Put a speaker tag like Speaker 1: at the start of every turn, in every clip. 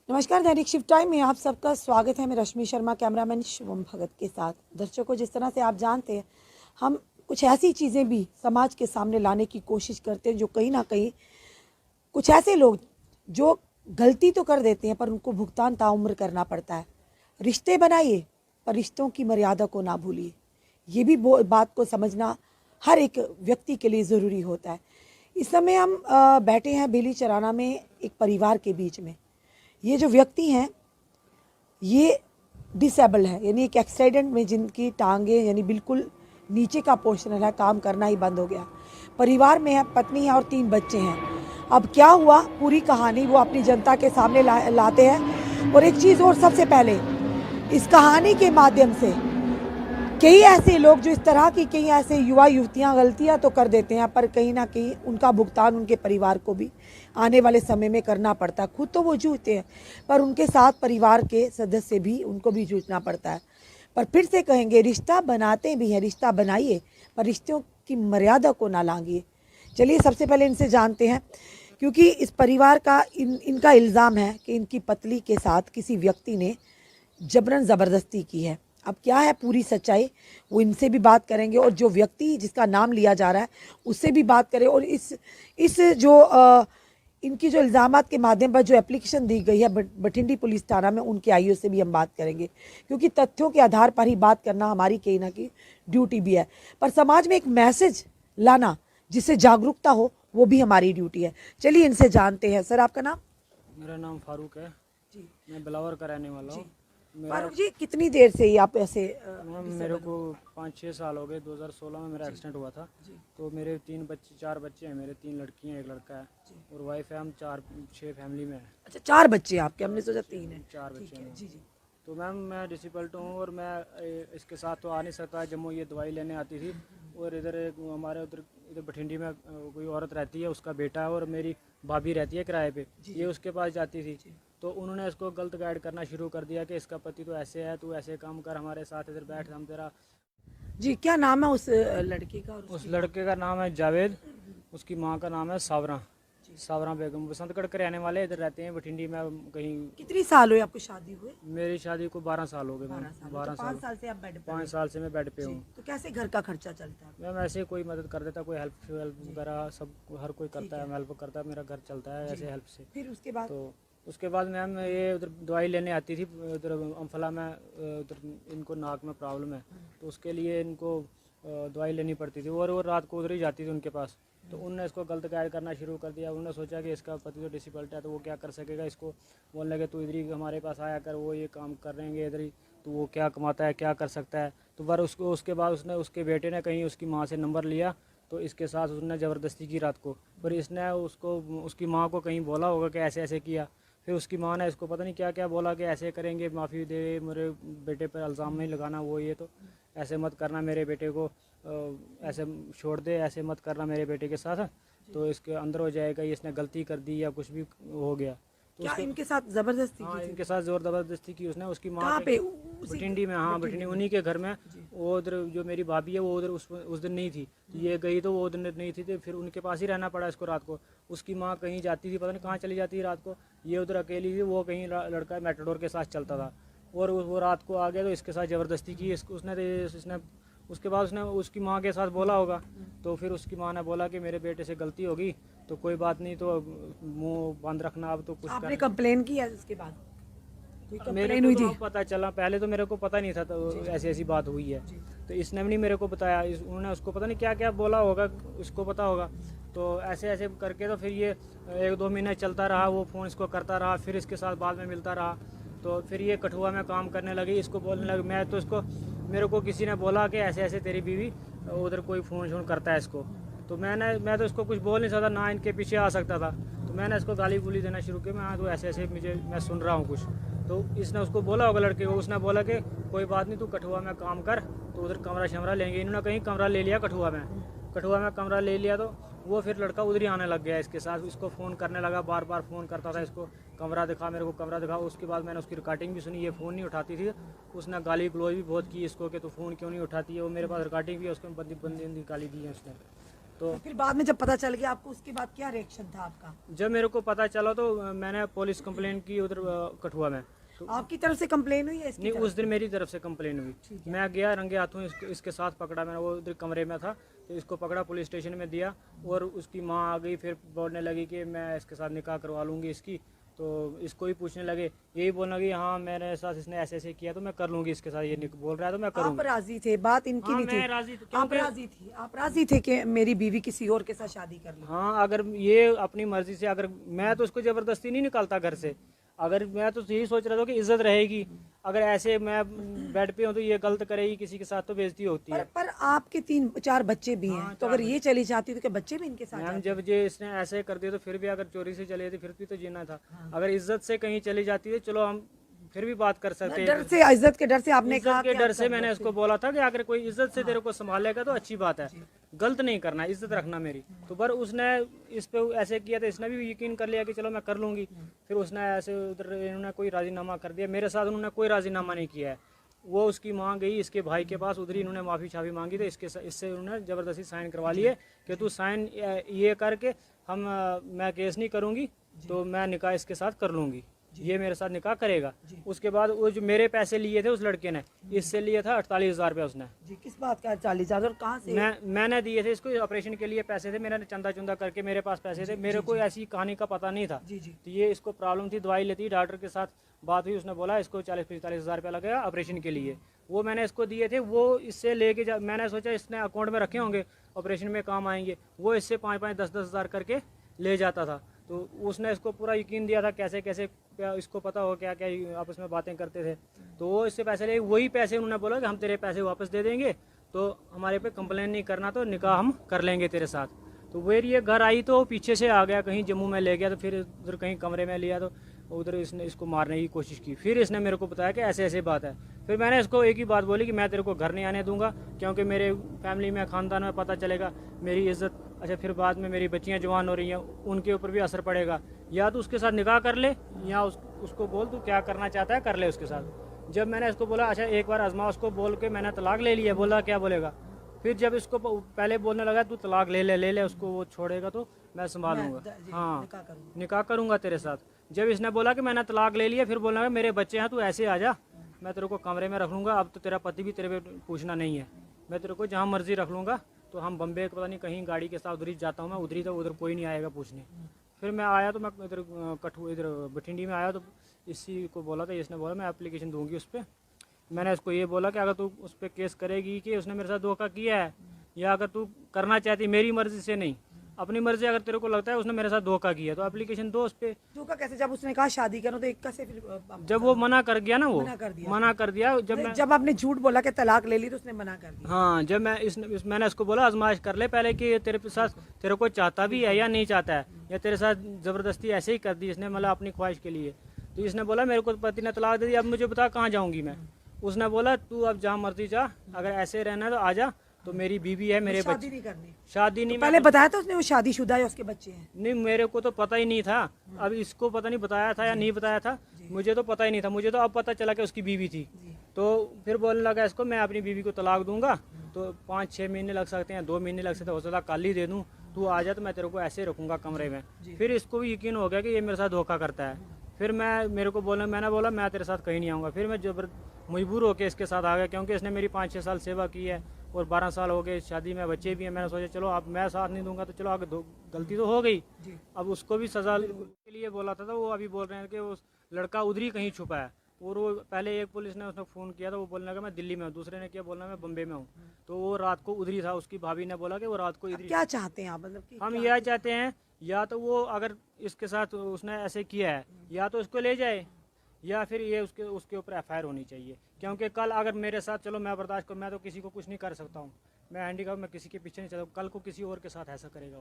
Speaker 1: नमस्कार, दैनिक shift time में आप सबका स्वागत है। मैं रश्मि शर्मा, कैमरामैन शिवम भगत के साथ। दर्शकों, जिस तरह से आप जानते हैं, हम कुछ ऐसी चीज़ें भी समाज के सामने लाने की कोशिश करते हैं जो कहीं ना कहीं कुछ ऐसे लोग जो गलती तो कर देते हैं पर उनको भुगतान ताउम्र करना पड़ता है। रिश्ते बनाइए पर रिश्तों की मर्यादा को ना भूलिए। ये भी बात को समझना हर एक व्यक्ति के लिए ज़रूरी होता है। इस समय हम बैठे हैं बेली चराना में एक परिवार के बीच में। ये जो व्यक्ति हैं ये डिसेबल है, यानी एक एक्सीडेंट में जिनकी टांगे यानी बिल्कुल नीचे का पोर्शन है, काम करना ही बंद हो गया। परिवार में है, पत्नी है और 3 बच्चे हैं। अब क्या हुआ, पूरी कहानी वो अपनी जनता के सामने लाते हैं। और एक चीज़ और, सबसे पहले इस कहानी के माध्यम से कई ऐसे लोग जो इस तरह की कई ऐसे युवा युवतियां गलतियां तो कर देते हैं पर कहीं ना कहीं उनका भुगतान उनके परिवार को भी आने वाले समय में करना पड़ता है। खुद तो वो जूझते हैं पर उनके साथ परिवार के सदस्य भी, उनको भी जूझना पड़ता है। पर फिर से कहेंगे, रिश्ता बनाते भी हैं, रिश्ता बनाइए पर रिश्तों की मर्यादा को ना लांघिए। चलिए सबसे पहले इनसे जानते हैं, क्योंकि इस परिवार का इनका इल्ज़ाम है कि इनकी पत्नी के साथ किसी व्यक्ति ने जबरन ज़बरदस्ती की है। अब क्या है पूरी सच्चाई, वो इनसे भी बात करेंगे और जो व्यक्ति जिसका नाम लिया जा रहा है उससे भी बात करें। और इस जो इनकी जो इल्ज़ामात के माध्यम पर जो एप्लीकेशन दी गई है बठिंडी पुलिस थाना में, उनके आईओ से भी हम बात करेंगे, क्योंकि तथ्यों के आधार पर ही बात करना हमारी कहीं ना कहीं ड्यूटी भी है। पर समाज में एक मैसेज लाना जिससे जागरूकता हो, वो भी हमारी ड्यूटी है। चलिए इनसे जानते हैं। सर, आपका नाम?
Speaker 2: मेरा नाम फारूक है जी। मैं बिलावर का रहने वाला हूँ।
Speaker 1: फारूक जी, कितनी देर से ही आप ऐसे?
Speaker 2: मैम, मेरे को 5-6 साल हो गए। 2016 में मेरा एक्सीडेंट हुआ था। तो मेरे 4 बच्चे हैं। मेरे 3 लड़की हैं, 1 लड़का है और वाइफ है। हम 4-6 फैमिली में हैं।
Speaker 1: अच्छा, 4 बच्चे हैं आपके? हमने सोचा 3 है।
Speaker 2: 4 बच्चे हैं
Speaker 1: जी जी।
Speaker 2: तो मैम, मैं डिसेबल्ड हूँ और मैं इसके साथ तो आ नहीं सकता। जम्मू ये दवाई लेने आती थी और इधर हमारे इधर बठिंडी में कोई औरत रहती है, उसका बेटा है और मेरी भाभी रहती है किराए पे। ये उसके पास जाती थी तो उन्होंने इसको गलत गाइड करना शुरू कर दिया कि इसका पति तो ऐसे है, तू ऐसे काम कर, हमारे साथ इधर बैठ, हम तेरा।
Speaker 1: जी, क्या नाम है उस लड़की का?
Speaker 2: उस लड़के का नाम है जावेद, उसकी माँ का नाम है सावरा बेगम। बसंतगढ़ के रहने वाले, इधर रहते हैं बठिंडी में। कहीं
Speaker 1: कितनी साल हुई आपको शादी हुए?
Speaker 2: मेरी शादी को 12 साल हो गए। 12
Speaker 1: तो 5 साल से आप बेड पे?
Speaker 2: 5 साल से मैं बेड पे हूँ।
Speaker 1: तो कैसे घर का खर्चा चलता है?
Speaker 2: मैम, ऐसे कोई मदद कर देता, कोई हेल्प वगैरह सब हर कोई करता है, हेल्प करता है, मेरा घर चलता है ऐसे हेल्प से।
Speaker 1: फिर उसके बाद?
Speaker 2: तो उसके बाद मैम ये उधर दवाई लेने आती थी, उधर अम्फला में। उधर इनको नाक में प्रॉब्लम है तो उसके लिए इनको दवाई लेनी पड़ती थी और वो रात को उधर ही जाती थी उनके पास। तो उनने इसको गलत गाइड करना शुरू कर दिया। उन्होंने सोचा कि इसका पति तो डिसेबल्ड है तो वो क्या कर सकेगा। इसको बोलने लगे, तू इधर ही हमारे पास आया कर, वो ये काम कर रहेंगे इधर ही, तो वो क्या कमाता है, क्या कर सकता है। तो पर उसके बाद उसके बेटे ने कहीं उसकी माँ से नंबर लिया तो इसके साथ उसने ज़बरदस्ती की रात को। पर इसने उसकी माँ को कहीं बोला होगा कि ऐसे ऐसे किया। फिर उसकी माँ ने इसको पता नहीं क्या क्या बोला कि ऐसे करेंगे, माफ़ी दे, मेरे बेटे पर इल्ज़ाम नहीं लगाना, वो ये, तो ऐसे मत करना मेरे बेटे को, ऐसे छोड़ दे, ऐसे मत करना मेरे बेटे के साथ, तो इसके अंदर हो जाएगा, ये इसने गलती कर दी या कुछ भी हो गया। तो
Speaker 1: क्या इनके साथ जबरदस्ती
Speaker 2: हाँ,
Speaker 1: की थी?
Speaker 2: इनके साथ जोर जबरदस्ती की उसने। उसकी माँ
Speaker 1: कहाँ पे?
Speaker 2: बठिंडी में। हाँ, बठिंडी, उन्हीं के घर में। वो उधर जो मेरी भाभी है वो उधर उस दिन नहीं थी। ये गई तो वो उधर नहीं थी, तो फिर उनके पास ही रहना पड़ा इसको रात को। उसकी माँ कहीं जाती थी, पता नहीं कहाँ चली जाती थी रात को। ये उधर अकेली थी, वो कहीं लड़का मैटाडोर के साथ चलता था और वो रात को आ गया तो इसके साथ ज़बरदस्ती की इसने। उसके बाद उसने उसकी माँ के साथ बोला होगा तो फिर उसकी माँ ने बोला कि मेरे बेटे से गलती होगी तो कोई बात नहीं, तो मुंह बंद रखना, अब तो कुछ
Speaker 1: आपने कंप्लेन की है उसके बाद? कोई
Speaker 2: मेरे
Speaker 1: कंप्लेन
Speaker 2: को
Speaker 1: हुई
Speaker 2: तो
Speaker 1: थी?
Speaker 2: पता चला, पहले तो मेरे को पता नहीं था, तो ऐसी ऐसी बात हुई है। तो इसने भी नहीं मेरे को बताया, उन्होंने उसको पता नहीं क्या क्या बोला होगा, उसको पता होगा। तो ऐसे ऐसे करके तो फिर ये 1-2 महीने चलता रहा, वो फ़ोन इसको करता रहा, फिर इसके साथ बाद में मिलता रहा। तो फिर ये कठुआ में काम करने लगी, इसको बोलने लगी। मैं तो इसको, मेरे को किसी ने बोला कि ऐसे ऐसे तेरी बीवी उधर कोई फ़ोन शोन करता है इसको। तो मैं तो इसको कुछ बोल नहीं सकता, ना इनके पीछे आ सकता था। तो मैंने इसको गाली गुली देना शुरू किया। मैं तो ऐसे ऐसे मैं सुन रहा हूँ कुछ। तो इसने उसको बोला होगा लड़के को, उसने बोला कि कोई बात नहीं, तू कठुआ में काम कर, तो उधर कमरा शमरा लेंगे। इन्होंने कहीं कमरा ले लिया कठुआ में कमरा ले लिया। तो वो फिर लड़का उधर ही आने लग गया इसके साथ, इसको फ़ोन करने लगा, बार बार फ़ोन करता था इसको, कमरा दिखा मेरे को, कमरा दिखा। उसके बाद मैंने उसकी रिकॉर्डिंग भी सुनी, ये फ़ोन नहीं उठाती थी। उसने गाली गलौज भी बहुत की इसको कि तू फ़ोन क्यों नहीं उठाती है। वो मेरे पास रिकॉर्डिंग भी है, उसको बंदी गाली दी है उसने। तो
Speaker 1: फिर बाद में जब पता चल गया आपको, उसके बाद क्या रिएक्शन था आपका?
Speaker 2: जब मेरे को पता चला तो मैंने पुलिस कंप्लेंट की उधर कठुआ में। तो
Speaker 1: आपकी तरफ से कंप्लेन हुई है इसकी
Speaker 2: नहीं,
Speaker 1: तरफ
Speaker 2: उस दिन मेरी तरफ से कंप्लेन हुई। मैं गया रंगे हाथों, इसके साथ पकड़ा मैंने, वो उधर कमरे में था तो इसको पकड़ा, पुलिस स्टेशन में दिया और उसकी माँ आ गई, फिर बोलने लगी कि मैं इसके साथ निकाह करवा लूँगी इसकी। तो इसको ही पूछने लगे, यही बोलना कि हाँ मेरे साथ इसने ऐसे ऐसे किया तो मैं कर लूँगी इसके साथ, ये बोल रहा है तो मैं
Speaker 1: आप
Speaker 2: करूँगी।
Speaker 1: राजी थे? बात इनकी
Speaker 2: हाँ,
Speaker 1: नहीं थी?
Speaker 2: मैं राजी थी,
Speaker 1: आप राजी थी? आप राजी थे कि मेरी बीवी किसी और के साथ शादी कर ले?
Speaker 2: हाँ, अगर ये अपनी मर्जी से, अगर मैं तो उसको जबरदस्ती नहीं निकालता घर से, अगर मैं तो यही सोच रहा था कि इज्जत रहेगी। अगर ऐसे मैं बेड पे हूँ तो ये गलत करेगी किसी के साथ तो बेइज्जती होती है।
Speaker 1: पर आपके 3-4 बच्चे भी हैं, तो अगर ये चली जाती तो क्या बच्चे भी इनके साथ
Speaker 2: मैम
Speaker 1: जाते?
Speaker 2: जब ये इसने ऐसे कर दिया तो फिर भी, अगर चोरी से चले थे फिर भी तो जीना था। अगर इज्जत से कहीं चली जाती है चलो हम फिर भी बात कर सकते हैं।
Speaker 1: डर से, इज्जत के डर से आपने कहा
Speaker 2: इज्जत के
Speaker 1: कि
Speaker 2: डर
Speaker 1: आप
Speaker 2: से
Speaker 1: कर
Speaker 2: मैंने
Speaker 1: लो।
Speaker 2: उसको बोला था कि अगर कोई इज्जत से तेरे को संभालेगा तो अच्छी बात है, गलत नहीं करना, इज्जत रखना मेरी। तो पर उसने इस पे ऐसे किया तो इसने भी यकीन कर लिया कि चलो मैं कर लूंगी। फिर उसने ऐसे उधर इन्होंने कोई राजीनामा कर दिया, मेरे साथ उन्होंने कोई राजीनामा नहीं किया है। वो उसकी माँ गई इसके भाई के पास, उधर ही इन्होंने माफ़ी छाफी मांगी तो इससे उन्होंने ज़बरदस्ती साइन करवा लिए कि तू साइन ये करके मैं केस नहीं करूँगी तो मैं निकाह इसके साथ कर लूँगी, ये मेरे साथ निकाह करेगा। उसके बाद वो जो मेरे पैसे लिए थे उस लड़के ने, इससे लिए था 48,000 रुपया उसने।
Speaker 1: जी, किस बात का 40,000 और कहाँ से?
Speaker 2: मैंने दिए थे इसको, ऑपरेशन के लिए पैसे थे, मैंने चंदा चुंदा करके मेरे पास पैसे थे, मेरे को ऐसी कहानी का पता नहीं था।
Speaker 1: जी जी।
Speaker 2: तो ये इसको प्रॉब्लम थी, दवाई लेती, डॉक्टर के साथ बात हुई, उसने बोला इसको 40-45,000 रुपया लगेगा ऑपरेशन के लिए। वो मैंने इसको दिए थे, वो इससे लेके मैंने सोचा इसने अकाउंट में रखे होंगे, ऑपरेशन में काम आएंगे। वो इससे 5-5, 10-10 हज़ार करके ले जाता था। तो उसने इसको पूरा यकीन दिया था, कैसे कैसे इसको पता हो क्या क्या आपस में बातें करते थे। तो वो इससे पैसे ले, वही पैसे उन्होंने बोला कि हम तेरे पैसे वापस दे देंगे तो हमारे पे कंप्लेन नहीं करना, तो निकाह हम कर लेंगे तेरे साथ। तो फिर ये घर आई तो पीछे से आ गया, कहीं जम्मू में ले गया, तो फिर उधर कहीं कमरे में लिया तो उधर इसने इसको मारने की कोशिश की। फिर इसने मेरे को बताया कि ऐसे ऐसे बात है। फिर मैंने इसको एक ही बात बोली कि मैं तेरे को घर नहीं आने दूंगा, क्योंकि मेरे फैमिली में, ख़ानदान में पता चलेगा मेरी इज्जत, अच्छा फिर बाद में मेरी बच्चियां जवान हो रही हैं उनके ऊपर भी असर पड़ेगा। या तो उसके साथ निकाह कर ले या उसको बोल तू क्या करना चाहता है कर ले उसके साथ। जब मैंने इसको बोला अच्छा एक बार आजमा, उसको बोल के मैंने तलाक ले लिया, बोला क्या बोलेगा। फिर जब इसको पहले बोलने लगा तू तलाक ले ले उसको, वो छोड़ेगा तो मैं संभालूंगा, हाँ निकाह करूंगा तेरे साथ। जब इसने बोला कि मैंने तलाक ले लिया, फिर बोलना लगा मेरे बच्चे हैं, तू ऐसे आ जा, मैं तेरे को कमरे में रख लूँगा, अब तो तेरा पति भी तेरे पे पूछना नहीं है, मैं तेरे को जहाँ मर्जी रख लूँगा। तो हम बम्बे पता नहीं कहीं गाड़ी के साथ उधर ही जाता हूँ मैं, उधर ही, तो उधर कोई नहीं आएगा पूछने। फिर मैं आया तो मैं इधर इधर बठिंडी में आया तो इसी को बोला था, इसने बोला मैं एप्लीकेशन दूंगी उस पर। मैंने इसको ये बोला कि अगर तू उस पर केस करेगी कि उसने मेरे साथ धोखा किया है, या अगर तू करना चाहती मेरी मर्जी से नहीं अपनी मर्जी, अगर तेरे को लगता है उसने मेरे साथ धोखा किया तो एप्लीकेशन दो उस पर।
Speaker 1: धोखा कैसे? जब उसने कहा शादी करो तो एक का से फिर
Speaker 2: जब वो मना कर गया ना, वो
Speaker 1: मना कर दिया। जब आपने झूठ बोला कि तलाक ले ली तो उसने मना कर दिया।
Speaker 2: हाँ, जब मैंने उसको बोला आजमाइश कर ले पहले कि तेरे साथ तेरे को चाहता भी है या नहीं चाहता है, या तेरे साथ ज़बरदस्ती ऐसे ही कर दी इसने, मतलब अपनी ख्वाहिश के लिए। तो इसने बोला मेरे को पति ने तलाक दे दी, अब मुझे बता कहाँ जाऊँगी मैं। उसने बोला तू अब जहाँ मर्जी जा, अगर ऐसे रहना है तो आ जा, तो मेरी बीवी है, मेरे
Speaker 1: शादी नहीं करनी?
Speaker 2: शादी नहीं,
Speaker 1: पहले बताया था उसने वो शादीशुदा है, उसके बच्चे हैं?
Speaker 2: नहीं, मेरे को तो पता ही नहीं था। अब इसको पता नहीं बताया था या नहीं बताया था, मुझे तो पता ही नहीं था। मुझे तो अब पता चला कि उसकी बीवी थी। तो फिर बोलने लगा इसको मैं अपनी बीवी को तलाक दूंगा तो 5-6 महीने लग सकते हैं, 2 महीने लग सकते हैं, हो सकता कल ही दे दूँ, तू आ जा तो मैं तेरे को ऐसे रखूँगा कमरे में। फिर इसको भी यकीन हो गया कि ये मेरे साथ धोखा करता है। फिर मैंने बोला मैं तेरे साथ कहीं नहीं आऊँगा। फिर मैं मजबूर होकर इसके साथ आ गया, क्योंकि इसने मेरी 5-6 साल सेवा की है और 12 साल हो गए शादी में, बच्चे भी हैं। मैंने सोचा चलो अब मैं साथ नहीं दूंगा तो चलो आगे गलती तो हो गई, अब उसको भी सजा के लिए बोला था। वो अभी बोल रहे हैं कि वो लड़का उधर ही कहीं छुपा है। और वो पहले एक पुलिस ने उसने फ़ोन किया था, वो बोलने लगा मैं दिल्ली में हूँ, दूसरे ने क्या बोलना मैं बम्बे में हूँ। तो वो रात को उधर ही था, उसकी भाभी ने बोला कि वो रात को इधर।
Speaker 1: क्या चाहते हैं आप? मतलब कि
Speaker 2: हम यह चाहते हैं या तो वो अगर इसके साथ उसने ऐसे किया है या तो उसको ले जाए, या फिर ये उसके ऊपर एफआईआर होनी चाहिए। क्योंकि कल अगर मेरे साथ, चलो मैं बर्दाश्त करूँ, मैं तो किसी को कुछ नहीं कर सकता हूँ, मैं हैंडीकैप, मैं किसी के पीछे नहीं चलता, कल को किसी और के साथ ऐसा करेगा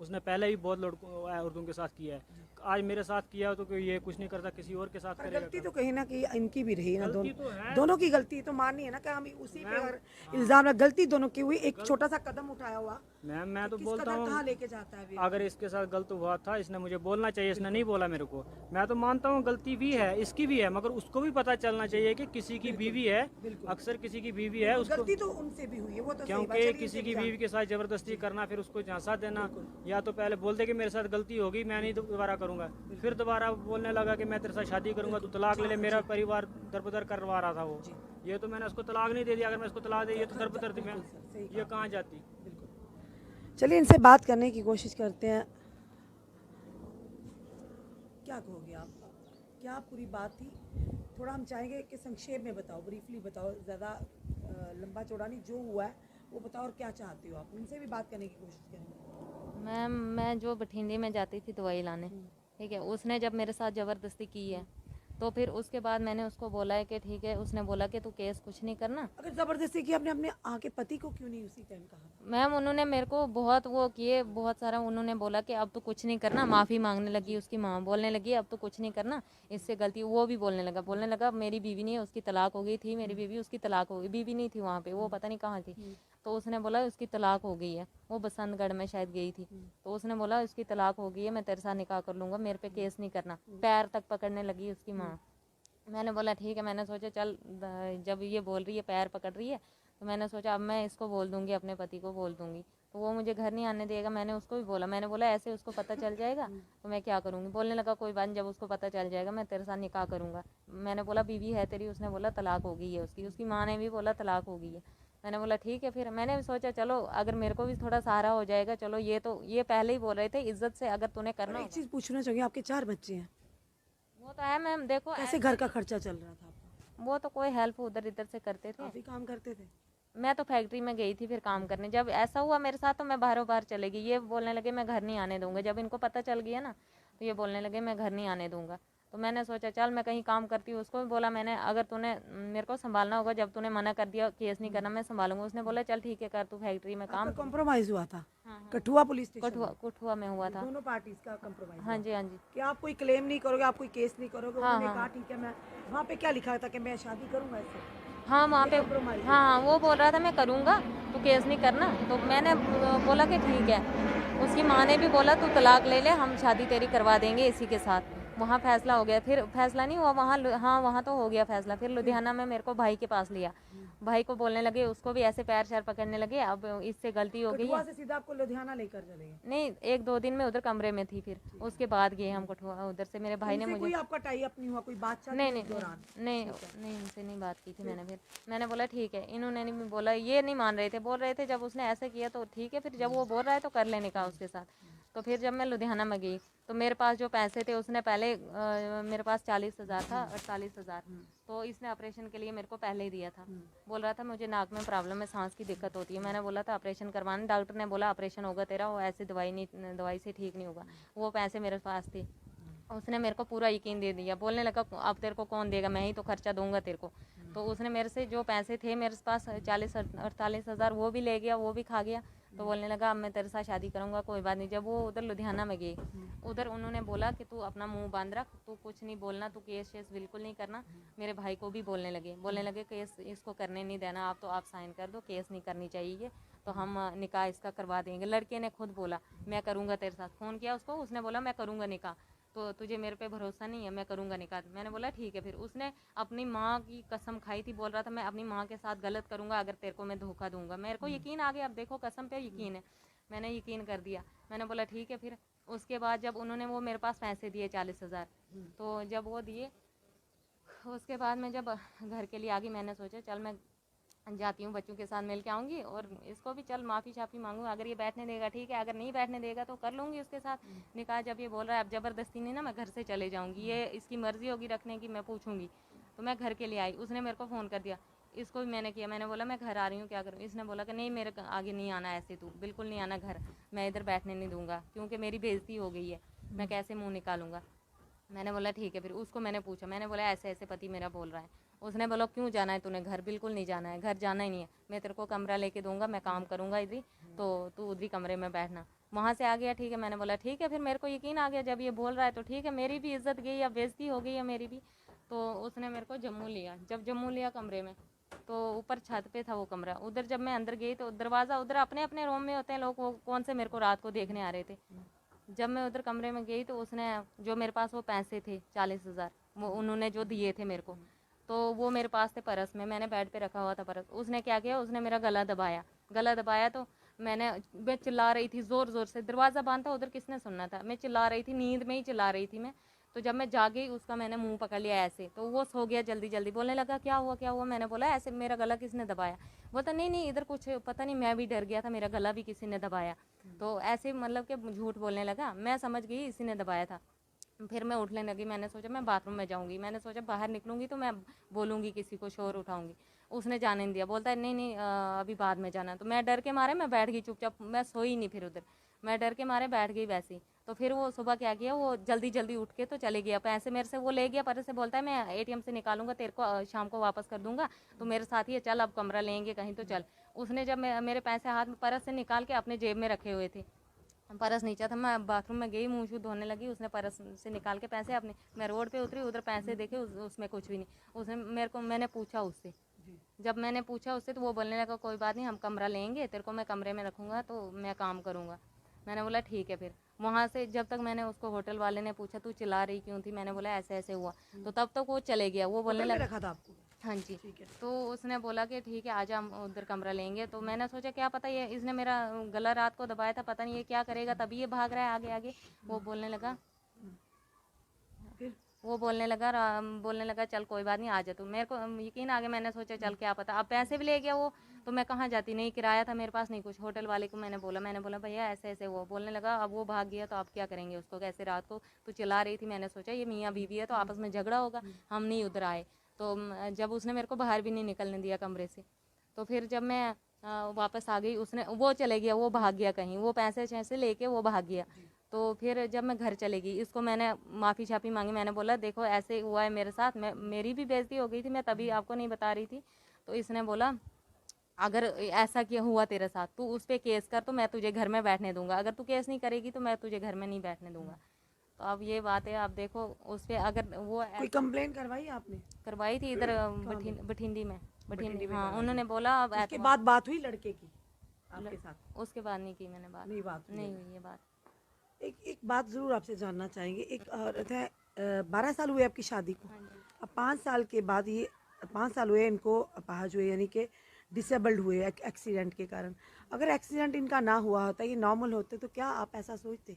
Speaker 2: उसने पहले भी बहुत लड़कों औरतों के साथ किया है, आज मेरे साथ किया तो कोई ये कुछ नहीं करता, किसी और के साथ
Speaker 1: पर
Speaker 2: करेगा।
Speaker 1: गलती तो कहीं ना कहीं इनकी भी रही ना,
Speaker 2: गलती तो है।
Speaker 1: दोनों की गलती तो माननी है ना, कि हम उसी पे अगर इल्जाम है, गलती दोनों की हुई, एक छोटा सा कदम उठाया हुआ,
Speaker 2: मैम मैं तो
Speaker 1: किस
Speaker 2: बोलता
Speaker 1: कदर कहाँ
Speaker 2: हूँ,
Speaker 1: लेके जाता है अभी।
Speaker 2: अगर इसके साथ गलत हुआ था इसने मुझे बोलना चाहिए, इसने नहीं बोला मेरे को। मैं तो मानता हूँ गलती भी है, इसकी भी है, मगर उसको भी पता चलना चाहिए कि किसी की बीवी है, अक्सर किसी की बीवी है उसको,
Speaker 1: गलती तो उनसे भी हुई है, वो तो सही बात।
Speaker 2: क्योंकि
Speaker 1: चलिए
Speaker 2: किसी
Speaker 1: इनसे
Speaker 2: की
Speaker 1: भी
Speaker 2: बीवी के साथ जबरदस्ती करना, फिर उसको झांसा देना, या तो पहले बोल दे कि मेरे साथ गलती होगी, मैं नहीं दोबारा करूंगा, फिर दोबारा बोलने लगा कि मैं तेरे साथ शादी करूंगा, तू तलाक ले ले, मेरा परिवार दरबदर करवा रहा था वो। ये तो मैंने उसको तलाक नहीं दे दिया, अगर मैं उसको तलाक दे दिया तो दरबदर थी, मैं ये कहाँ जाती।
Speaker 1: चलिए इनसे बात करने की कोशिश करते हैं। क्या कहोगे आप, क्या पूरी बात थी? थोड़ा हम चाहेंगे कि संक्षेप में बताओ, ब्रीफली बताओ, ज़्यादा लंबा चौड़ा नहीं, जो हुआ है वो बताओ और क्या चाहती हो आप। उनसे भी बात करने की कोशिश करेंगे।
Speaker 3: मैम मैं जो बठिंडे में जाती थी दवाई लाने, ठीक है, उसने जब मेरे साथ ज़बरदस्ती की है तो फिर उसके बाद मैंने उसको बोला है कि ठीक है, उसने बोला कि तू केस कुछ नहीं करना।
Speaker 1: अगर ज़बरदस्ती की आपने अपने आके पति को क्यों नहीं उसी टाइम कहा?
Speaker 3: मैम उन्होंने मेरे को बहुत वो किए, बहुत सारा उन्होंने बोला कि अब तो कुछ नहीं करना, माफ़ी मांगने लगी, उसकी माँ बोलने लगी अब तो कुछ नहीं करना, इससे गलती, वो भी बोलने लगा मेरी बीवी नहीं है, उसकी तलाक हो गई थी, मेरी बीवी, उसकी तलाक हो गई, बीवी नहीं थी वहाँ पे, वो पता नहीं कहाँ थी, तो उसने बोला उसकी तलाक हो गई है, वो बसंतगढ़ में शायद गई थी, तो उसने बोला उसकी तलाक हो गई है, मैं तेरे साथ निकाह कर लूँगा, मेरे पे केस नहीं करना, पैर तक पकड़ने लगी उसकी माँ। मैंने बोला ठीक है, मैंने सोचा चल जब ये बोल रही है, पैर पकड़ रही है, तो मैंने सोचा अब मैं इसको बोल दूंगी, अपने पति को बोल दूंगी, तो वो मुझे घर नहीं आने देगा। मैंने उसको भी बोला, मैंने बोला ऐसे उसको पता चल जाएगा तो मैं क्या करूँगी। बोलने लगा कोई बात नहीं, जब उसको पता चल जाएगा मैं तेरे साथ निकाह करूँगा। मैंने बोला बीवी है तेरी? उसने बोला तलाक हो गई है उसकी, उसकी माँ ने भी बोला तलाक हो गई है। मैंने बोला ठीक है, फिर मैंने भी सोचा चलो अगर मेरे को भी थोड़ा सहारा हो जाएगा, चलो ये तो ये पहले ही बोल रहे थे इज्जत से अगर तूने करना
Speaker 1: एक
Speaker 3: होगा।
Speaker 1: चीज़ पूछना चाहूँगी, आपके 4 बच्चे हैं,
Speaker 3: वो तो है मैम, देखो
Speaker 1: कैसे घर का खर्चा चल रहा था आपका?
Speaker 3: वो तो कोई हेल्प उधर इधर से करते थे।
Speaker 1: काफ़ी काम करते थे।
Speaker 3: मैं तो फैक्ट्री में गई थी फिर काम करने, जब ऐसा हुआ मेरे साथ तो मैं बाहरों बाहर चले गई। ये बोलने लगे मैं घर नहीं आने दूंगा, जब इनको पता चल गया ना तो ये बोलने लगे मैं घर नहीं आने दूंगा। तो मैंने सोचा चल मैं कहीं काम करती हूँ। उसको भी बोला मैंने अगर तूने मेरे को संभालना होगा, जब तूने मना कर दिया केस नहीं करना मैं संभालूंगा। उसने बोला चल ठीक है कर तू फैक्ट्री में काम।
Speaker 1: कॉम्प्रोमाइज़ हुआ था
Speaker 3: हाँ, हाँ।
Speaker 1: कठुआ पुलिस स्टेशन में?
Speaker 3: कठुआ में हुआ था।
Speaker 1: दोनों पार्टीज का कॉम्प्रोमाइज?
Speaker 3: हाँ जी हाँ जी।
Speaker 1: कि आप कोई क्लेम नहीं करोगे, आप कोई केस नहीं करोगे?
Speaker 3: हाँ,
Speaker 1: उन्होंने
Speaker 3: हाँ।
Speaker 1: कहा ठीक है, मैं वहाँ पे क्या लिखा था कि मैं शादी करूँगा इससे?
Speaker 3: हाँ वहाँ पे,
Speaker 1: compromise है।
Speaker 3: हाँ वो बोल रहा था मैं करूँगा तो केस नहीं करना। तो मैंने बोला कि ठीक है। उसकी माँ ने भी बोला तू तलाक ले ले, हम शादी तेरी करवा देंगे इसी के साथ। वहाँ फैसला हो गया। फिर फैसला नहीं हुआ वहाँ, हाँ वहाँ तो हो गया फैसला। फिर लुधियाना में मेरे को भाई के पास लिया। भाई को बोलने लगे, उसको भी ऐसे पैर शैर पकड़ने लगे, अब इससे गलती हो गई
Speaker 1: कठुआ
Speaker 3: है।
Speaker 1: से सीधा आपको लुधियाना लेकर चले गए?
Speaker 3: नहीं 1-2 दिन में उधर कमरे में थी, फिर उसके बाद गए हम कठुआ। उधर से मेरे भाई ने
Speaker 1: इनसे
Speaker 3: मुझे
Speaker 1: कोई आपका टाई अप नहीं हुआ, कोई बातचीत
Speaker 3: नहीं
Speaker 1: इस
Speaker 3: नहीं
Speaker 1: दौरान?
Speaker 3: नहीं नहीं इनसे नहीं बात की थी मैंने। फिर मैंने बोला ठीक है, इन्होंने नहीं बोला, ये नहीं मान रहे थे, बोल रहे थे जब उसने ऐसे किया तो ठीक है, फिर जब वो बोल रहा है तो कर लेने का उसके साथ। तो फिर जब मैं लुधियाना में गई तो मेरे पास जो पैसे थे उसने पहले मेरे पास 40,000 था, 48,000 तो इसने ऑपरेशन के लिए मेरे को पहले ही दिया था। बोल रहा था मुझे नाक में प्रॉब्लम है, सांस की दिक्कत होती है। मैंने बोला था ऑपरेशन करवाने, डॉक्टर ने बोला ऑपरेशन होगा तेरा, वो ऐसी दवाई से ठीक नहीं होगा। वो पैसे मेरे पास थे, उसने मेरे को पूरा यकीन दे दिया। बोलने लगा अब तेरे को कौन देगा, मैं ही तो खर्चा दूंगा तेरे को। तो उसने मेरे से जो पैसे थे मेरे पास 40-48,000 वो भी ले गया, वो भी खा गया। तो बोलने लगा अब मैं तेरे साथ शादी करूंगा, कोई बात नहीं। जब वो उधर लुधियाना में गई, उधर उन्होंने बोला कि तू अपना मुंह बांध रख, तू कुछ नहीं बोलना, तू केस शेस बिल्कुल नहीं करना। मेरे भाई को भी बोलने लगे केस इसको करने नहीं देना, आप तो आप साइन कर दो, केस नहीं करनी चाहिए, तो हम निकाह इसका करवा देंगे। लड़के ने खुद बोला मैं करूँगा तेरे साथ। फ़ोन किया उसको, उसने बोला मैं करूँगा निकाह, तो तुझे मेरे पे भरोसा नहीं है, मैं करूँगा निकाह। मैंने बोला ठीक है। फिर उसने अपनी माँ की कसम खाई थी, बोल रहा था मैं अपनी माँ के साथ गलत करूँगा अगर तेरे को मैं धोखा दूंगा। मेरे को यकीन आ गया, अब देखो कसम पे यकीन है, मैंने यकीन कर दिया। मैंने बोला ठीक है। फिर उसके बाद जब उन्होंने वो मेरे पास पैसे दिए 40,000, तो जब वो दिए उसके बाद मैं जब घर के लिए आ गई, मैंने सोचा चल मैं जाती हूँ, बच्चों के साथ मिल के आऊँगी और इसको भी चल माफ़ी शाफ़ी मांगूँ। अगर ये बैठने देगा ठीक है, अगर नहीं बैठने देगा तो कर लूँगी उसके साथ निकाह। जब ये बोल रहा है अब ज़बरदस्ती नहीं ना, मैं घर से चले जाऊँगी, ये इसकी मर्ज़ी होगी रखने की, मैं पूछूँगी। तो मैं घर के लिए आई, उसने मेरे को फ़ोन कर दिया, इसको भी मैंने किया। मैंने बोला मैं घर आ रही हूँ, क्या करूँ? इसने बोला कि नहीं मेरे आगे नहीं आना, ऐसे तू बिल्कुल नहीं आना घर, मैं इधर बैठने नहीं दूँगा क्योंकि मेरी बेइज्जती हो गई है, मैं कैसे मुँह निकालूँगा। मैंने बोला ठीक है। फिर उसको मैंने पूछा, मैंने बोला ऐसे ऐसे पति मेरा बोल रहा है। उसने बोला क्यों जाना है तूने घर? बिल्कुल नहीं जाना है, घर जाना ही नहीं है, मैं तेरे को कमरा लेके दूंगा, मैं काम करूंगा इधर, तो तू उधरी कमरे में बैठना। वहाँ से आ गया, ठीक है। मैंने बोला ठीक है, फिर मेरे को यकीन आ गया जब ये बोल रहा है तो ठीक है, मेरी भी इज्जत गई या बेइज्जती हो गई है मेरी भी। तो उसने मेरे को जम्मू लिया। जब जम्मू लिया कमरे में, तो ऊपर छत पे था वो कमरा। उधर जब मैं अंदर गई तो दरवाज़ा, उधर अपने अपने रूम में होते हैं लोग, वो कौन से मेरे को रात को देखने आ रहे थे। जब मैं उधर कमरे में गई तो उसने जो मेरे पास वो पैसे थे 40,000, वो उन्होंने जो दिए थे मेरे को, तो वो मेरे पास थे पर्स में, मैंने बेड पे रखा हुआ था पर्स। उसने क्या किया, उसने मेरा गला दबाया तो मैं चिल्ला रही थी ज़ोर ज़ोर से। दरवाज़ा बंद था, उधर किसने सुनना था। मैं चिल्ला रही थी, नींद में ही चिल्ला रही थी मैं। तो जब मैं जागी, उसका मैंने मुंह पकड़ लिया ऐसे, तो वो सो गया जल्दी जल्दी। बोलने लगा क्या हुआ क्या हुआ। मैंने बोला ऐसे मेरा गला किसने दबाया। बोलता नहीं नहीं इधर कुछ पता नहीं, मैं भी डर गया था, मेरा गला भी किसी ने दबाया। तो ऐसे मतलब कि झूठ बोलने लगा। मैं समझ गई इसी ने दबाया था। फिर मैं उठने लगी। मैंने सोचा मैं बाथरूम में जाऊंगी, मैंने सोचा बाहर निकलूंगी तो मैं बोलूंगी, किसी को शोर उठाऊंगी। उसने जाने नहीं दिया, बोलता है नहीं नहीं अभी बाद में जाना। तो मैं डर के मारे मैं बैठ गई चुपचाप, मैं सोई नहीं फिर उधर, मैं डर के मारे बैठ गई वैसे ही। तो फिर वो सुबह क्या किया, वो जल्दी जल्दी उठ के तो चले गया। पैसे मेरे से वो ले गया, पर से बोलता है मैं एटीएम से निकालूंगा, तेरे को शाम को वापस कर दूंगा, तो मेरे साथ ही है, चल अब कमरा लेंगे कहीं तो चल। उसने जब मेरे पैसे हाथ में परस से निकाल के अपने जेब में रखे हुए थे, परस नीचा था, मैं बाथरूम में गई, मुंह शूध धोने लगी, उसने परस से निकाल के पैसे अपने, मैं रोड पे उतरी, उधर पैसे देखे, उसमें कुछ भी नहीं। उसने मेरे को, मैंने पूछा उससे, जब मैंने पूछा उससे तो वो बोलने लगा कोई बात नहीं, हम कमरा लेंगे, तेरे को मैं कमरे में रखूँगा तो मैं काम करूँगा। मैंने बोला ठीक है। फिर वहाँ से जब तक मैंने उसको, होटल वाले ने पूछा तू चिल्ला रही क्यों थी, मैंने बोला ऐसे ऐसे हुआ, तो तब तक वो चले गया। वो बोलने
Speaker 1: होटल में
Speaker 3: लगा
Speaker 1: रखा था आपको?
Speaker 3: हाँ जी।
Speaker 1: ठीक है।
Speaker 3: तो उसने बोला कि ठीक है आजा, हम उधर कमरा लेंगे। तो मैंने सोचा क्या पता ये, इसने मेरा गला रात को दबाया था, पता नहीं ये क्या करेगा, तभी ये भाग रहा है आगे आगे। वो बोलने लगा
Speaker 1: फिर
Speaker 3: बोलने लगा चल कोई बात नहीं आ जा तू। मेरे को यकीन आ गया, मैंने सोचा चल क्या पता, अब पैसे भी ले गया वो, तो मैं कहाँ जाती, नहीं किराया था मेरे पास नहीं कुछ। होटल वाले को मैंने बोला भैया ऐसे ऐसे हुआ। बोलने लगा अब वो भाग गया तो आप क्या करेंगे उसको, कैसे रात को तू चिल्ला रही थी। मैंने सोचा ये मियाँ बीवी है तो आपस में झगड़ा होगा, हम नहीं उधर आए। तो जब उसने मेरे को बाहर भी नहीं निकलने दिया कमरे से, तो फिर जब मैं वापस आ गई, उसने, वो चले गया, वो भाग गया कहीं, वो पैसे छैसे लेके वो भाग गया। तो फिर जब मैं घर चले गई, इसको मैंने माफ़ी शाफ़ी मांगी, मैंने बोला देखो ऐसे हुआ है मेरे साथ, मेरी भी बेइज्जती हो गई थी, मैं तभी आपको नहीं बता रही थी। तो इसने बोला अगर ऐसा किया हुआ तेरे साथ, तू उस पर केस कर तो मैं तुझे घर में बैठने दूंगा, अगर तू केस नहीं करेगी तो मैं तुझे घर में नहीं बैठने दूंगा। तो अब ये बात है, आप देखो उस पर अगर वो
Speaker 1: कोई कंप्लेन करवाई आपने?
Speaker 3: करवाई थी इधर बठिंडी में। हाँ, उन्होंने बोला अब
Speaker 1: उसके बाद बात हुई लड़के की आपके साथ?
Speaker 3: उसके बाद नहीं की मैंने बात,
Speaker 1: नहीं बात हुई
Speaker 3: नहीं
Speaker 1: है।
Speaker 3: हुई ये बात।
Speaker 1: एक बात ज़रूर आपसे जानना चाहेंगे। एक औरत है, 12 साल हुए आपकी शादी को, अब 5 साल के बाद ये 5 साल हुए इनको अपाहज हुए, यानी कि डिसेबल्ड हुए एक्सीडेंट के कारण। अगर एक्सीडेंट इनका ना हुआ होता, ये नॉर्मल होते, तो क्या आप ऐसा सोचते?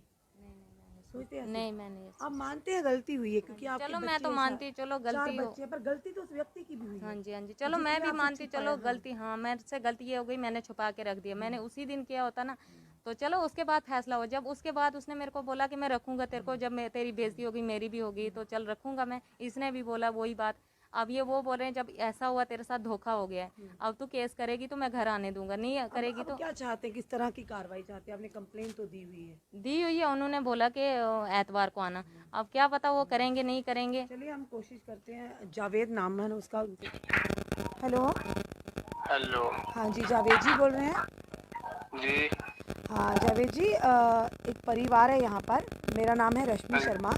Speaker 1: सोचते ऐसे?
Speaker 3: नहीं मैंने
Speaker 1: आप मानते हैं गलती हुई है, क्योंकि आपके
Speaker 3: चलो मैं
Speaker 1: बच्चे
Speaker 3: तो
Speaker 1: हैं,
Speaker 3: मानती, चलो
Speaker 1: 4
Speaker 3: गलती हो,
Speaker 1: बच्चे हैं, पर गलती तो उस व्यक्ति की भी हुई
Speaker 3: हाँ
Speaker 1: है।
Speaker 3: जी हाँ जी, चलो
Speaker 1: जिसने
Speaker 3: मैं भी
Speaker 1: आपसे
Speaker 3: मानती,
Speaker 1: छिपाया,
Speaker 3: चलो
Speaker 1: हाँ।
Speaker 3: गलती, हाँ मेरे से गलती ये हो गई, मैंने छुपा के रख दिया, मैंने उसी दिन किया होता ना तो चलो उसके बाद फैसला हो। जब उसके बाद उसने मेरे को बोला कि मैं रखूंगा तेरे को, जब मैं, तेरी बेइज्जती होगी मेरी भी होगी, तो चल रखूंगा मैं, इसने भी बोला वही बात। अब ये वो बोल रहे हैं जब ऐसा हुआ तेरे साथ धोखा हो गया है, अब तू केस करेगी तो मैं घर आने दूंगा, नहीं करेगी
Speaker 1: अब
Speaker 3: तो।
Speaker 1: क्या चाहते हैं, किस तरह की कार्रवाई चाहते हैं? आपने कंप्लेन तो दी हुई है।
Speaker 3: दी हुई है, उन्होंने बोला कि एतवार को आना, अब क्या पता वो करेंगे नहीं करेंगे।
Speaker 1: चलिए हम कोशिश करते हैं। जावेद नाम है उसका। हेलो।
Speaker 4: हेलो।
Speaker 1: हाँ जी, जावेद जी बोल रहे हैं?
Speaker 4: जी।
Speaker 1: हाँ जावेद जी, एक परिवार है यहाँ पर, मेरा नाम है रश्मि शर्मा,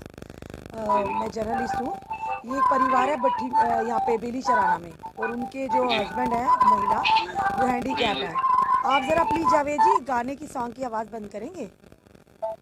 Speaker 1: मैं जर्नलिस्ट हूँ। ये एक परिवार है यहाँ पे बेली चराना में, और उनके जो हस्बैंड है महिला, वो हैंडीकैप है। आप ज़रा प्लीज़ जावेद जी गाने की सॉन्ग की आवाज़ बंद करेंगे?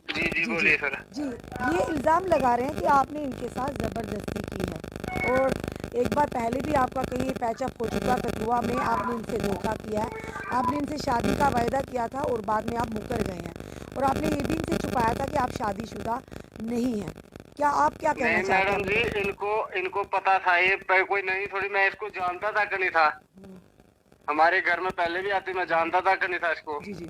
Speaker 4: जी बोलिए सर।
Speaker 1: जी, ये इल्ज़ाम लगा रहे हैं कि आपने इनके साथ ज़बरदस्ती की है, और एक बार पहले भी आपका कहीं पैचअप हो चुका, कठुआ में आपने इनसे धोखा किया है, आपने इनसे शादी का वायदा किया था और बाद में आप मुकर गए हैं, और आपने ये भी इनसे छुपाया था कि आप शादीशुदा नहीं हैं। क्या आप क्या कहना
Speaker 4: नहीं
Speaker 1: चाहते हैं?
Speaker 4: मैडम जी, इनको पता था, ये कोई नहीं थोड़ी, मैं इसको जानता था कि नहीं था, हमारे घर में पहले भी आती, मैं जानता था कि नहीं था इसको।
Speaker 1: जी जी।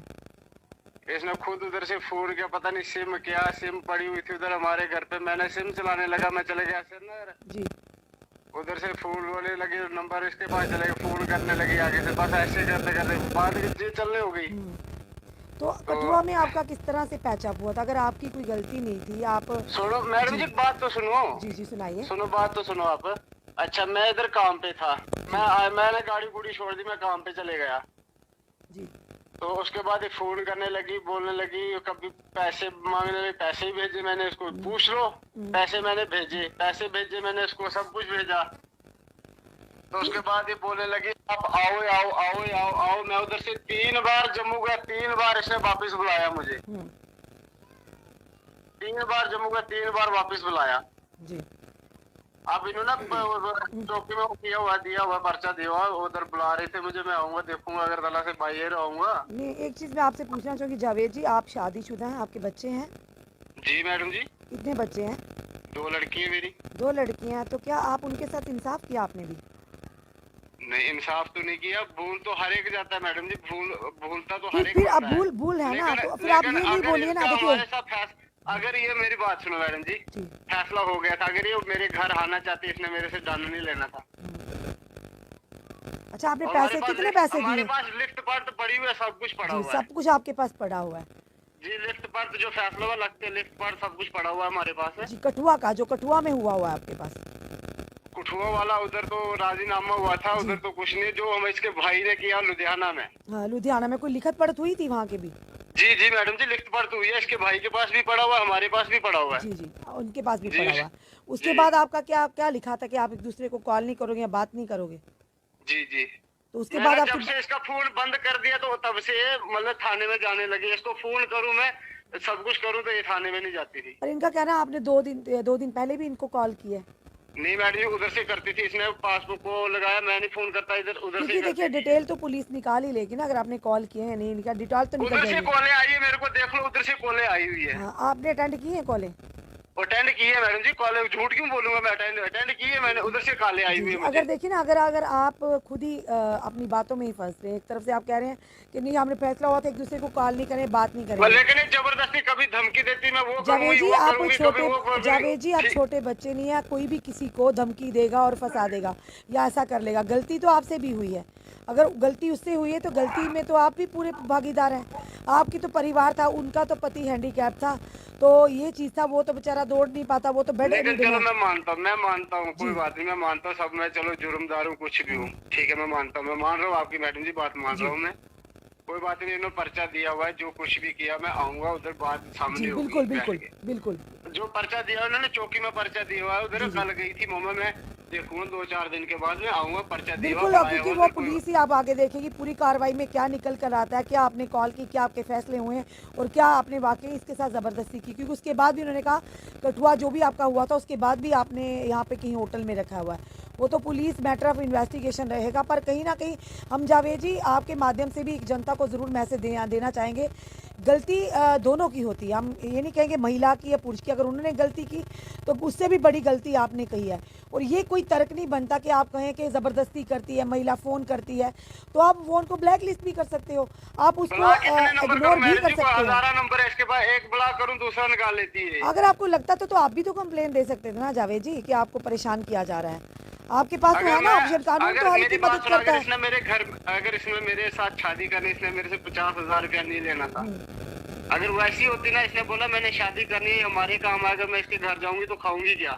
Speaker 4: इसने खुद उधर से फोन किया, पता नहीं सिम पड़ी हुई थी उधर हमारे घर पे, मैंने सिम चलाने लगा, मैं चले गया श्रीनगर,
Speaker 1: जी
Speaker 4: उधर से फोन वाले लगे, नंबर इसके पास चले गए, फोन करने लगी आगे से, बस ऐसे करते करते बात जी चलने हो गई।
Speaker 1: तो कठुआ में आपका किस तरह से पैचअप हुआ था? अगर आपकी कोई गलती नहीं थी, आप
Speaker 4: सुनो मैडम जी, बात तो सुनो।
Speaker 1: जी जी सुनाइए।
Speaker 4: सुनो, बात तो सुनो आप। अच्छा, मैं इधर काम पे था, मैंने गाड़ी गुड़ी छोड़ दी, मैं काम पे चले गया।
Speaker 1: जी।
Speaker 4: तो उसके बाद ये फोन करने लगी, बोलने लगी, कभी पैसे मांगने लगी, पैसे ही भेजे मैंने इसको, पूछ लो, पैसे मैंने भेजे मैंने इसको, सब कुछ भेजा। तो उसके बाद ये बोलने लगी आप आओ आओ आओ आओ आओ। मैं उधर से 3 बार जम्मू गया, 3 बार इसने वापस बुलाया मुझे, 3 बार जम्मू गया, 3 बार वापस बुलाया
Speaker 1: जी।
Speaker 4: अब इन्होंने चौकी में किया हुआ, दिया हुआ, पर्चा दिया हुआ, उधर बुला रहे थे मुझे, मैं आऊंगा, देखूंगा, अगर तला से बाहर आऊंगा।
Speaker 1: नहीं, एक चीज मैं आपसे पूछना चाहूंगी जावेद जी, आप शादीशुदा हैं, आपके बच्चे हैं?
Speaker 4: जी मैडम जी,
Speaker 1: कितने बच्चे हैं?
Speaker 4: 2 लड़की है मेरी।
Speaker 1: 2 लड़कियां हैं, तो क्या आप उनके साथ इंसाफ किया आपने भी?
Speaker 4: नहीं, इंसाफ तो नहीं किया, भूल तो हर एक जाता है मैडम जी, भूलता तो हर एक
Speaker 1: फिर अब
Speaker 4: होता है।
Speaker 1: भूल है ना,
Speaker 4: लेकिन-
Speaker 1: तो फिर आप ये
Speaker 4: लेकिन
Speaker 1: नहीं
Speaker 4: अगर
Speaker 1: बोलिए ना,
Speaker 4: इसका
Speaker 1: देखिए
Speaker 4: हमारे साथ अगर ये मेरी बात सुनो मैडम जी,
Speaker 1: जी।
Speaker 4: फैसला हो गया था, अगर ये मेरे घर आना चाहती, इसने मेरे से जान नहीं लेना था।
Speaker 1: अच्छा, आपने
Speaker 4: और
Speaker 1: पैसे, कितने पैसे
Speaker 4: हमारे
Speaker 1: दिए?
Speaker 4: पास लिस्ट पर पड़ी हुई है, सब कुछ पड़ा
Speaker 1: जी,
Speaker 4: हुआ है
Speaker 1: सब कुछ आपके पास पड़ा हुआ है
Speaker 4: जी। लिस्ट पर जो फैसला हुआ लगते हैं, लिस्ट पर सब कुछ पड़ा हुआ है हमारे पास है।
Speaker 1: जी। कठुआ का, जो कठुआ में हुआ है आपके पास?
Speaker 4: कुठुआ वाला उधर तो राजीनामा हुआ था, उधर तो कुछ नहीं, जो हम इसके भाई ने किया लुधियाना में।
Speaker 1: हाँ, लुधियाना में कोई लिखत पढ़त हुई थी वहाँ के भी?
Speaker 4: जी जी मैडम जी, लिस्ट पर तो हुई है, इसके भाई के पास भी पड़ा हुआ है, हमारे पास भी पड़ा हुआ है।
Speaker 1: जी जी, उनके पास भी
Speaker 4: जी,
Speaker 1: पड़ा हुआ है। उसके
Speaker 4: जी।
Speaker 1: बाद आपका क्या क्या लिखा था कि आप एक दूसरे को कॉल नहीं करोगे या बात नहीं करोगे?
Speaker 4: जी जी।
Speaker 1: तो उसके
Speaker 4: मैंने
Speaker 1: बाद
Speaker 4: जब
Speaker 1: आपकी
Speaker 4: से इसका फोन बंद कर दिया तो तब से मतलब थाने में जाने लगी। इसको फोन करूं मैं, सब कुछ करूं तो ये थाने में नहीं जाती थी।
Speaker 1: पर इनका कहना है आपने 2 दिन पहले भी इनको कॉल किया है।
Speaker 4: नहीं मैडम जी, उधर से करती थी, इसने पासबुक को लगाया, मैं नहीं फोन करता, इधर उधर
Speaker 1: क्योंकि
Speaker 4: से
Speaker 1: देखिए
Speaker 4: करती थी।
Speaker 1: डिटेल तो पुलिस निकाल ही लेगी ना, अगर आपने कॉल किए हैं नहीं निकाल, डिटेल तो निकल
Speaker 4: उधर से
Speaker 1: जाएगी।
Speaker 4: कॉलें आई है, मेरे को देख लो, उधर से कॉलें आई हुई है।
Speaker 1: हाँ, आपने अटेंड की है कॉलें?
Speaker 4: अटेंड की है मैडम जी, कॉलेज झूठ क्यों बोलूंगा मैं, अटेंड की है मैंने, उधर से कॉलें आई हुई है
Speaker 1: अगर
Speaker 4: मुझे।
Speaker 1: देखिए ना, अगर आप खुद ही अपनी बातों में ही फंस रहे हैं, एक तरफ से आप कह रहे हैं कि नहीं हमने फैसला हुआ था एक दूसरे को कॉल नहीं करें, बात नहीं करें।
Speaker 4: लेकिन ये जबरदस्ती कभी धमकी देती, मैं वो
Speaker 1: जावेद
Speaker 4: करूंगी,
Speaker 1: जी
Speaker 4: वो
Speaker 1: आप
Speaker 4: करूंगी, कभी वो करूंगी।
Speaker 1: जावेद जी आप
Speaker 4: ठीक।
Speaker 1: छोटे बच्चे नहीं है, कोई भी किसी को धमकी देगा और फंसा देगा या ऐसा कर लेगा। गलती तो आपसे भी हुई है, अगर गलती उससे हुई है तो गलती में तो आप भी पूरे भागीदार हैं। आपकी तो परिवार था, उनका तो पति हैंडीकैप था, तो ये चीज़ था, वो तो बेचारा दौड़ नहीं पाता, वो तो बेड
Speaker 4: लेकिन
Speaker 1: रीड
Speaker 4: चलो
Speaker 1: में।
Speaker 4: मैं मानता हूँ, कोई बात नहीं, मैं मानता हूँ सब, मैं चलो जुर्मदार हूँ, कुछ भी हूँ, ठीक है, मैं मानता हूँ, मैं मान रहा हूँ आपकी मैडम जी बात मान रहा हूँ मैं, कोई बात नहीं। इन्होंने पर्चा दिया हुआ है, जो कुछ भी किया मैं आऊंगा, उधर बात सामने
Speaker 1: जी
Speaker 4: होगी,
Speaker 1: बिल्कुल
Speaker 4: बैठ
Speaker 1: बिल्कुल
Speaker 4: के।
Speaker 1: बिल्कुल।
Speaker 4: जो पर्चा दिया उन्होंने, चौकी में पर्चा दिया हुआ है, उधर कल गई थी मम्मा, मैं देखूंगा 2-4 दिन के बाद मैं आऊंगा, पर्चा दिया
Speaker 1: बिल्कुल,
Speaker 4: हुआ
Speaker 1: और
Speaker 4: आया
Speaker 1: क्योंकि
Speaker 4: हुआ,
Speaker 1: वो
Speaker 4: कोई-
Speaker 1: पुलिस ही आप आगे देखेगी पूरी कार्रवाई में क्या निकल कर आता है, क्या आपने कॉल की, क्या आपके फैसले हुए हैं और क्या आपने वाकई इसके साथ ज़बरदस्ती की। क्योंकि उसके बाद भी उन्होंने कहा कठुआ जो भी आपका हुआ था उसके बाद भी आपने यहाँ पे कहीं होटल में रखा हुआ है, वो तो पुलिस मैटर ऑफ इन्वेस्टिगेशन रहेगा। पर कहीं ना कहीं हम जावेद जी आपके माध्यम से भी जनता को ज़रूर मैसेज देना चाहेंगे, गलती दोनों की होती है, हम ये नहीं कहेंगे महिला की या पुरुष की। अगर उन्होंने गलती की तो उससे भी बड़ी गलती आपने कही है, और ये कोई तर्क नहीं बनता कि आप कहें कि ज़बरदस्ती करती है महिला, फ़ोन करती है तो आप फ़ोन को ब्लैक लिस्ट भी कर सकते हो, आप उसको
Speaker 4: ब्लॉक कितने नंबर
Speaker 1: इग्नोर
Speaker 4: करूं
Speaker 1: भी
Speaker 4: मैडम
Speaker 1: कर
Speaker 4: जी, को
Speaker 1: सकते हो।
Speaker 4: 1000 नंबर है इसके पास, एक ब्लॉक करूं दूसरा निकाल लेती है।
Speaker 1: अगर आपको लगता तो आप भी तो कंप्लेन दे सकते थे ना जावेद जी कि आपको परेशान किया जा रहा है, आपके पास तो है ना ऑप्शन, कानून तो हर की मदद करता है।
Speaker 4: इसने मेरे घर, अगर इसने मेरे साथ शादी करनी, इसने मेरे से 50,000 रुपया नहीं लेना था। अगर वैसी होती ना, इसने बोला मैंने शादी करनी है, हमारे काम आएगा, मैं इसके घर जाऊंगी तो खाऊंगी क्या।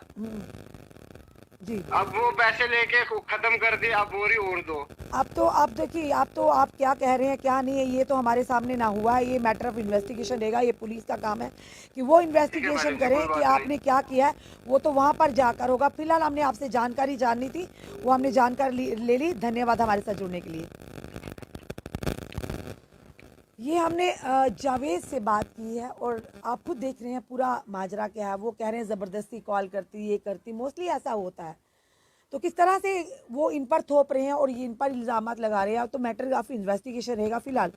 Speaker 1: जी,
Speaker 4: अब वो पैसे लेके खत्म कर दिए, अब बोरी और दो।
Speaker 1: अब देखिए, आप क्या कह रहे हैं क्या नहीं है ये तो हमारे सामने ना हुआ है, ये मैटर ऑफ इन्वेस्टिगेशन रहेगा, ये पुलिस का काम है कि वो इन्वेस्टिगेशन
Speaker 4: मैडम जी,
Speaker 1: करें
Speaker 4: कोई
Speaker 1: कि
Speaker 4: बात
Speaker 1: आपने क्या किया है, वो तो वहाँ पर जाकर होगा। फिलहाल हमने आपसे जानकारी जाननी थी, वो हमने जानकारी ले ली। धन्यवाद हमारे साथ जुड़ने के लिए। ये हमने जावेद से बात की है और आप खुद देख रहे हैं पूरा माजरा क्या है। वो कह रहे हैं ज़बरदस्ती कॉल करती, ये करती, मोस्टली ऐसा होता है। तो किस तरह से वो इन पर थोप रहे हैं और ये इन पर इल्ज़ामात लगा रहे हैं, तो मैटर ऑफ इन्वेस्टिगेशन रहेगा। फ़िलहाल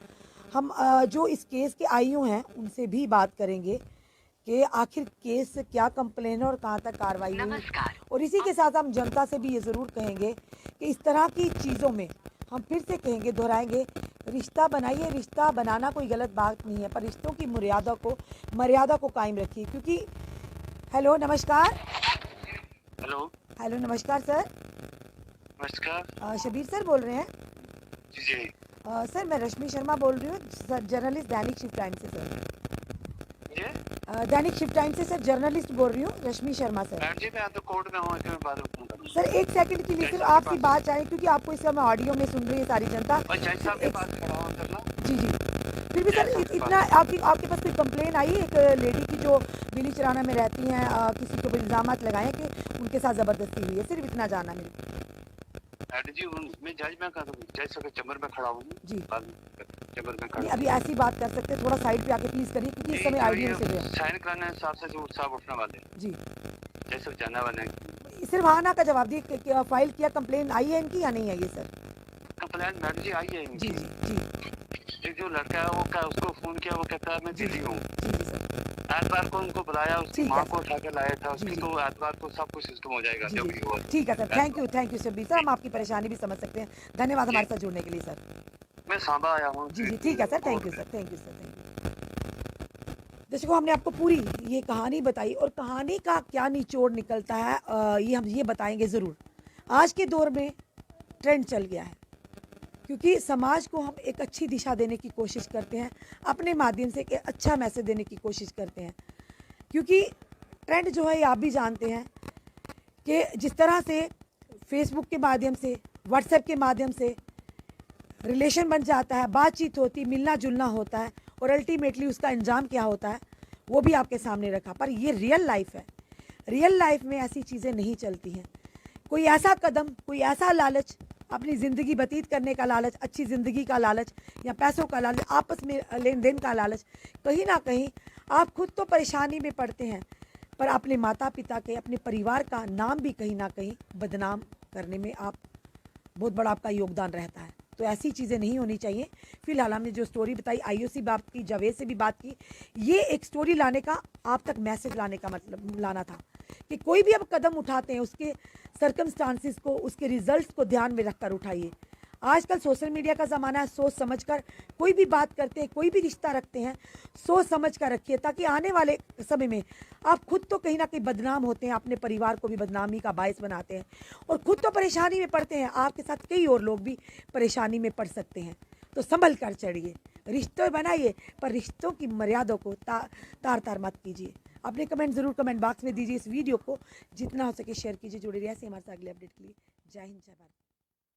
Speaker 1: हम जो इस केस के आईओ हैं उनसे भी बात करेंगे कि आखिर केस क्या कंप्लेन है और कहाँ तक कार्रवाई हुई। और इसी के साथ हम जनता से भी ये ज़रूर कहेंगे कि इस तरह की चीज़ों में हम फिर से कहेंगे, दोहराएंगे, रिश्ता बनाइए, रिश्ता बनाना कोई गलत बात नहीं है, पर रिश्तों की मर्यादा को कायम रखिए। क्योंकि हेलो नमस्कार।
Speaker 4: हेलो
Speaker 1: नमस्कार सर।
Speaker 4: नमस्कार
Speaker 1: शबीर सर बोल रहे हैं?
Speaker 4: जी
Speaker 1: सर मैं रश्मि शर्मा बोल रही हूँ, जर्नलिस्ट दैनिक शिफ्ट टाइम से सर। दैनिक शिफ्ट टाइम से सर जर्नलिस्ट बोल रही हूँ, रश्मि शर्मा सर।
Speaker 4: जी मैं तो कोर्ट में हूँ, इसमें बाद में फोन करूँगा।
Speaker 1: सर एक सेकंड के लिए सिर्फ आपसी बात चाहें, क्योंकि आपको इस समय ऑडियो में सुन रही है सारी जनता।
Speaker 4: और जज साहब के पास खड़ा हूँ करना।
Speaker 1: जी जी फिर भी सर
Speaker 4: ऐसा
Speaker 1: इतना आपके पास कोई कंप्लेन आई एक लेडी की जो बिली चराना में रहती हैं, किसी के ऊपर इल्ज़ाम लगाए कि उनके साथ ज़बरदस्ती हुई है, सिर्फ इतना जाना मेरे
Speaker 4: जी मैं जज में जज चैम्बर में खड़ा हूँ
Speaker 1: जी।
Speaker 4: चैम्बर में
Speaker 1: नहीं,
Speaker 4: खड़ा
Speaker 1: अभी ऐसी बात कर सकते हैं, थोड़ा साइड पे आके प्लीज़ करिए क्योंकि इस समय आइडिया नहीं चल रहा है।
Speaker 4: साइन कराने साहब से जो साहब उठने वाले
Speaker 1: जी,
Speaker 4: जैसे जाने वाले हैं।
Speaker 1: सिर्फ हाँ ना का जवाब दिए, फाइल किया, कंप्लेन आई है इनकी या नहीं आई है सर?
Speaker 4: कंप्लेंट मैडम जी आई है
Speaker 1: जी
Speaker 4: इनकी।
Speaker 1: जी जी
Speaker 4: एक जो लड़का है वो क्या उसको फोन किया, वो कहता है मैं दिल्ली हूँ।
Speaker 1: जी जी सर
Speaker 4: एतवार को उनको बुलाया, उसकी
Speaker 1: ठीक है
Speaker 4: माँ
Speaker 1: सर।
Speaker 4: को उठा के लाया था उसकी,
Speaker 1: जी।
Speaker 4: तो एतवार को सब कुछ सिस्टम हो जाएगा
Speaker 1: जी
Speaker 4: जब
Speaker 1: जी
Speaker 4: भी हुआ।
Speaker 1: ठीक है सर, थैंक यू सर भी सर, हम आपकी परेशानी भी समझ सकते हैं, धन्यवाद हमारे साथ जुड़ने के लिए सर।
Speaker 4: मैं सांबा आया हूँ।
Speaker 1: जी जी ठीक है sir, thank you sir, thank you. दर्शकों, हमने आपको पूरी ये कहानी बताई और कहानी का क्या निचोड़ निकलता है ये हम ये बताएंगे ज़रूर। आज के दौर में ट्रेंड चल गया है क्योंकि समाज को हम एक अच्छी दिशा देने की कोशिश करते हैं, अपने माध्यम से एक अच्छा मैसेज देने की कोशिश करते हैं, क्योंकि ट्रेंड जो है ये आप भी जानते हैं कि जिस तरह से फेसबुक के माध्यम से, व्हाट्सएप के माध्यम से रिलेशन बन जाता है, बातचीत होती, मिलना जुलना होता है और अल्टीमेटली उसका अंजाम क्या होता है वो भी आपके सामने रखा। पर ये रियल लाइफ है, रियल लाइफ में ऐसी चीज़ें नहीं चलती हैं। कोई ऐसा कदम, कोई ऐसा लालच, अपनी ज़िंदगी व्यतीत करने का लालच, अच्छी ज़िंदगी का लालच या पैसों का लालच, आपस में लेन देन का लालच, कहीं ना कहीं आप खुद तो परेशानी में पड़ते हैं पर अपने माता पिता के, अपने परिवार का नाम भी कहीं ना कहीं बदनाम करने में आप बहुत बड़ा आपका योगदान रहता है। तो ऐसी चीज़ें नहीं होनी चाहिए। फिलहाल हमने जो स्टोरी बताई, आईओ से बात की, जावेद से भी बात की, ये एक स्टोरी लाने का, आप तक मैसेज लाने का मतलब लाना था कि कोई भी अब कदम उठाते हैं उसके सर्कमस्टांसिस को, उसके रिजल्ट्स को ध्यान में रखकर उठाइए। आजकल सोशल मीडिया का ज़माना है, सोच समझकर कोई भी बात करते हैं, कोई भी रिश्ता रखते हैं, सोच समझ कर रखिए ताकि आने वाले समय में आप खुद तो कहीं ना कहीं बदनाम होते हैं, अपने परिवार को भी बदनामी का बायस बनाते हैं और खुद तो परेशानी में पड़ते हैं, आपके साथ कई और लोग भी परेशानी में पड़ सकते हैं। तो संभल कर चढ़िए, रिश्ते बनाइए पर रिश्तों की मर्यादा को तार तार मत कीजिए। अपने कमेंट ज़रूर कमेंट बॉक्स में दीजिए। इस वीडियो को जितना हो सके शेयर कीजिए। जुड़े रहिए ऐसे हमारे साथ अगले अपडेट के लिए। जय हिंद, जय भारत।